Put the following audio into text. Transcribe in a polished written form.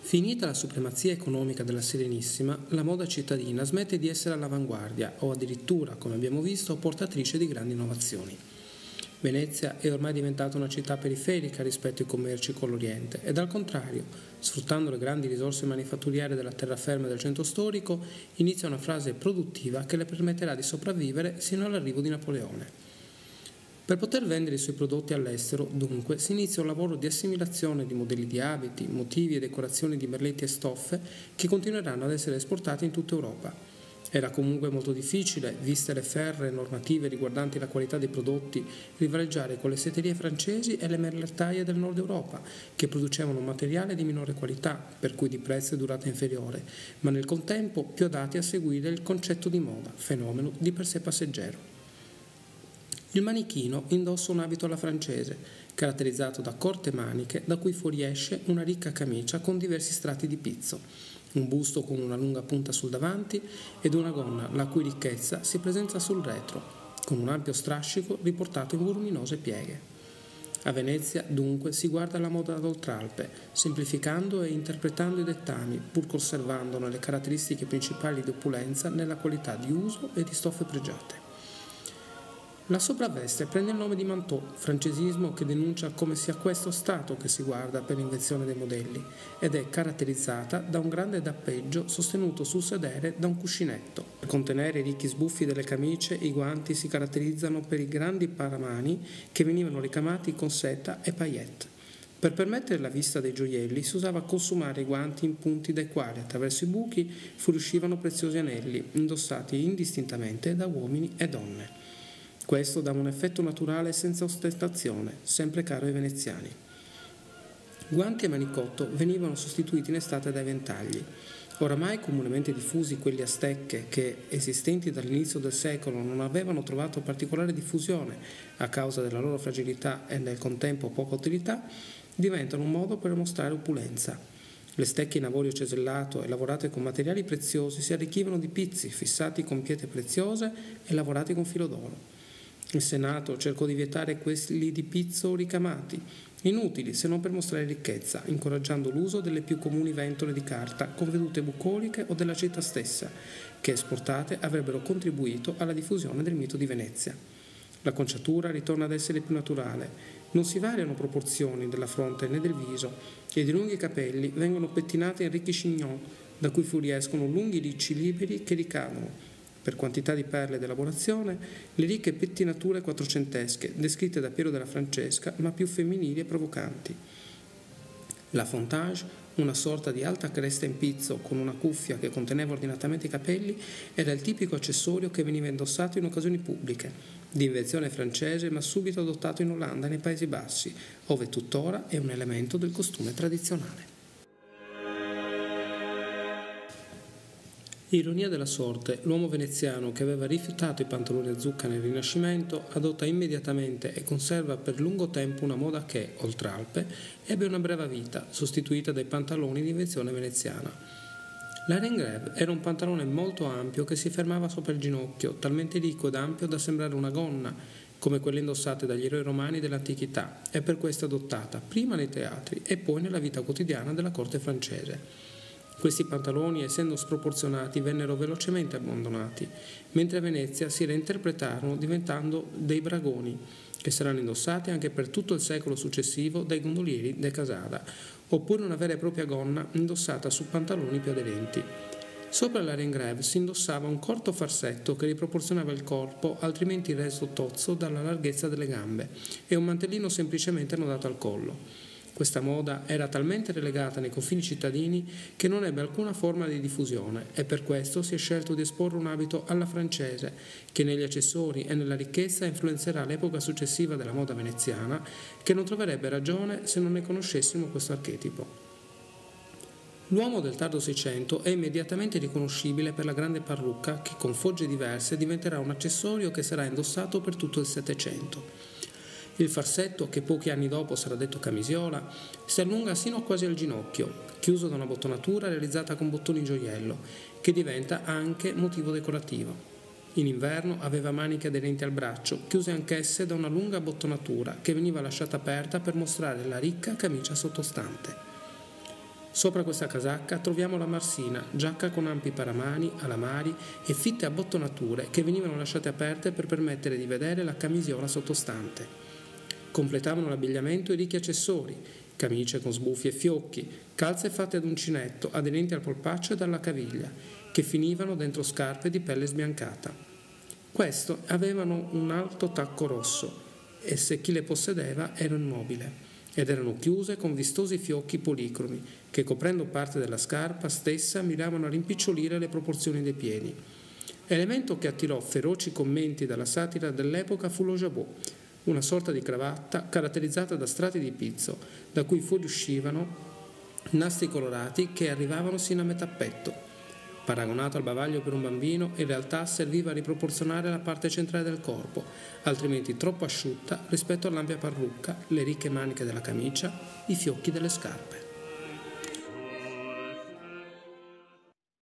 Finita la supremazia economica della Serenissima, la moda cittadina smette di essere all'avanguardia o addirittura, come abbiamo visto, portatrice di grandi innovazioni. Venezia è ormai diventata una città periferica rispetto ai commerci con l'Oriente ed al contrario, sfruttando le grandi risorse manifatturiere della terraferma e del centro storico, inizia una fase produttiva che le permetterà di sopravvivere sino all'arrivo di Napoleone. Per poter vendere i suoi prodotti all'estero, dunque, si inizia un lavoro di assimilazione di modelli di abiti, motivi e decorazioni di merletti e stoffe che continueranno ad essere esportati in tutta Europa. Era comunque molto difficile, viste le ferree normative riguardanti la qualità dei prodotti, rivaleggiare con le setterie francesi e le merlettaie del nord Europa, che producevano un materiale di minore qualità, per cui di prezzo e durata inferiore, ma nel contempo più adatti a seguire il concetto di moda, fenomeno di per sé passeggero. Il manichino indossa un abito alla francese, caratterizzato da corte maniche da cui fuoriesce una ricca camicia con diversi strati di pizzo, un busto con una lunga punta sul davanti ed una gonna la cui ricchezza si presenta sul retro, con un ampio strascico riportato in voluminose pieghe. A Venezia, dunque, si guarda la moda ad Oltralpe, semplificando e interpretando i dettami, pur conservandone le caratteristiche principali di opulenza nella qualità di uso e di stoffe pregiate. La sopravveste prende il nome di manteau, francesismo che denuncia come sia questo stato che si guarda per l'invenzione dei modelli, ed è caratterizzata da un grande dappeggio sostenuto sul sedere da un cuscinetto. Per contenere i ricchi sbuffi delle camicie, i guanti si caratterizzano per i grandi paramani che venivano ricamati con seta e paillette. Per permettere la vista dei gioielli si usava consumare i guanti in punti dai quali, attraverso i buchi, fuoriuscivano preziosi anelli, indossati indistintamente da uomini e donne. Questo dava un effetto naturale senza ostentazione, sempre caro ai veneziani. Guanti e manicotto venivano sostituiti in estate dai ventagli. Oramai comunemente diffusi quelli a stecche che, esistenti dall'inizio del secolo, non avevano trovato particolare diffusione a causa della loro fragilità e nel contempo poca utilità, diventano un modo per mostrare opulenza. Le stecche in avorio cesellato e lavorate con materiali preziosi si arricchivano di pizzi fissati con pietre preziose e lavorati con filo d'oro. Il Senato cercò di vietare quelli di pizzo ricamati, inutili se non per mostrare ricchezza, incoraggiando l'uso delle più comuni ventole di carta con vedute bucoliche o della città stessa, che esportate avrebbero contribuito alla diffusione del mito di Venezia. La conciatura ritorna ad essere più naturale, non si variano proporzioni della fronte né del viso ed i lunghi capelli vengono pettinati in ricchi chignon, da cui fuoriescono lunghi ricci liberi che ricadono, per quantità di perle ed elaborazione, le ricche pettinature quattrocentesche, descritte da Piero della Francesca, ma più femminili e provocanti. La fontage, una sorta di alta cresta in pizzo con una cuffia che conteneva ordinatamente i capelli, era il tipico accessorio che veniva indossato in occasioni pubbliche, di invenzione francese ma subito adottato in Olanda e nei Paesi Bassi, ove tuttora è un elemento del costume tradizionale. Ironia della sorte, l'uomo veneziano che aveva rifiutato i pantaloni a zucca nel Rinascimento adotta immediatamente e conserva per lungo tempo una moda che, Oltralpe, ebbe una breve vita, sostituita dai pantaloni di invenzione veneziana. L'Arengrève era un pantalone molto ampio che si fermava sopra il ginocchio, talmente ricco ed ampio da sembrare una gonna, come quelle indossate dagli eroi romani dell'antichità, e per questo adottata prima nei teatri e poi nella vita quotidiana della corte francese. Questi pantaloni, essendo sproporzionati, vennero velocemente abbandonati, mentre a Venezia si reinterpretarono diventando dei bragoni, che saranno indossati anche per tutto il secolo successivo dai gondolieri de Casada, oppure una vera e propria gonna indossata su pantaloni più aderenti. Sopra la Ringrève si indossava un corto farsetto che riproporzionava il corpo, altrimenti reso tozzo dalla larghezza delle gambe, e un mantellino semplicemente annodato al collo. Questa moda era talmente relegata nei confini cittadini che non ebbe alcuna forma di diffusione e per questo si è scelto di esporre un abito alla francese che negli accessori e nella ricchezza influenzerà l'epoca successiva della moda veneziana, che non troverebbe ragione se non ne conoscessimo questo archetipo. L'uomo del tardo Seicento è immediatamente riconoscibile per la grande parrucca che con fogge diverse diventerà un accessorio che sarà indossato per tutto il Settecento. Il farsetto, che pochi anni dopo sarà detto camisiola, si allunga sino quasi al ginocchio, chiuso da una bottonatura realizzata con bottoni in gioiello, che diventa anche motivo decorativo. In inverno aveva maniche aderenti al braccio, chiuse anch'esse da una lunga bottonatura che veniva lasciata aperta per mostrare la ricca camicia sottostante. Sopra questa casacca troviamo la marsina, giacca con ampi paramani, alamari e fitte abbottonature che venivano lasciate aperte per permettere di vedere la camisiola sottostante. Completavano l'abbigliamento i ricchi accessori, camicie con sbuffi e fiocchi, calze fatte ad uncinetto aderenti al polpaccio ed alla caviglia, che finivano dentro scarpe di pelle sbiancata. Queste avevano un alto tacco rosso e se chi le possedeva era immobile, ed erano chiuse con vistosi fiocchi policromi che, coprendo parte della scarpa stessa, miravano a rimpicciolire le proporzioni dei piedi. Elemento che attirò feroci commenti dalla satira dell'epoca fu lo jabot, una sorta di cravatta caratterizzata da strati di pizzo, da cui fuoriuscivano nastri colorati che arrivavano sino a metà petto. Paragonato al bavaglio per un bambino, in realtà serviva a riproporzionare la parte centrale del corpo, altrimenti troppo asciutta rispetto all'ampia parrucca, le ricche maniche della camicia, i fiocchi delle scarpe.